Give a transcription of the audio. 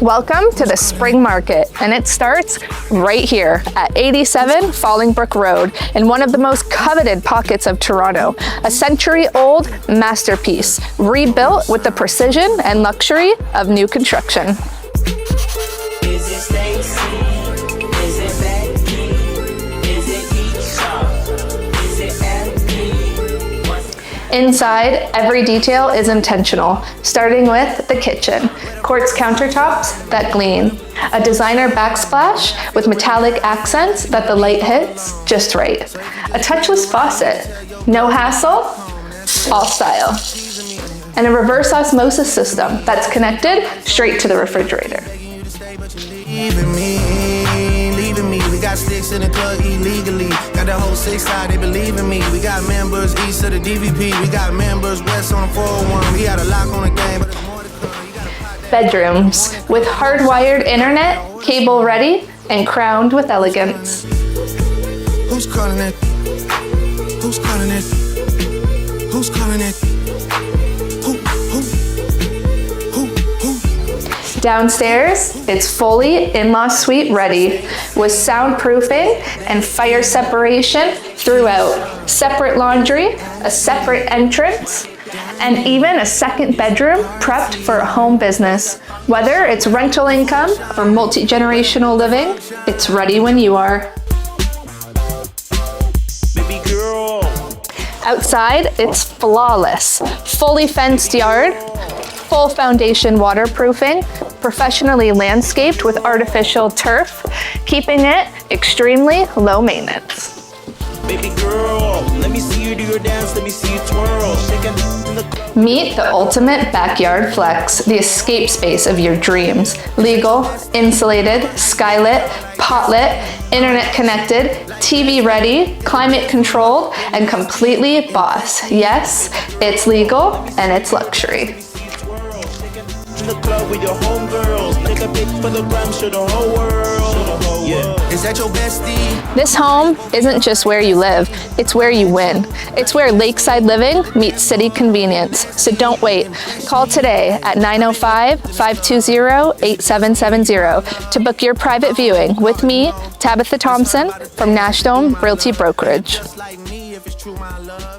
Welcome to the spring market, and it starts right here at 87 Fallingbrook Road in one of the most coveted pockets of Toronto. A century-old masterpiece, rebuilt with the precision and luxury of new construction. Inside, every detail is intentional, starting with the kitchen. Quartz countertops that gleam. A designer backsplash with metallic accents that the light hits just right. A touchless faucet. No hassle, all style. And a reverse osmosis system that's connected straight to the refrigerator. We got sticks in the club illegally. Got the whole 6 side, they believe in me. We got members east of the DVP. We got members west on the 401. We got a lock on the game. Bedrooms with hardwired internet, cable ready, and crowned with elegance. Who's calling it? Who's calling it? Who's calling it? Downstairs, it's fully in-law suite ready with soundproofing and fire separation throughout. Separate laundry, a separate entrance, and even a second bedroom prepped for a home business. Whether it's rental income or multi-generational living, it's ready when you are. Baby girl. Outside, it's flawless. Fully fenced yard, full foundation waterproofing, professionally landscaped with artificial turf, keeping it extremely low maintenance. Baby girl, let me see you do your dance, let me see you twirl. Meet the ultimate backyard flex, the escape space of your dreams. Legal, insulated, skylit, potlit, internet connected, TV ready, climate controlled, and completely boss. Yes, it's legal and it's luxury. The club with your homegirls, take a pic for the gram, show the whole world. Yeah. Is that your bestie? This home isn't just where you live, it's where you win. It's where lakeside living meets city convenience. So don't wait. Call today at 905-520-8770 to book your private viewing with me, Tabitha Thompson from Nashdome Realty Brokerage. Just like me, if it's true, my love.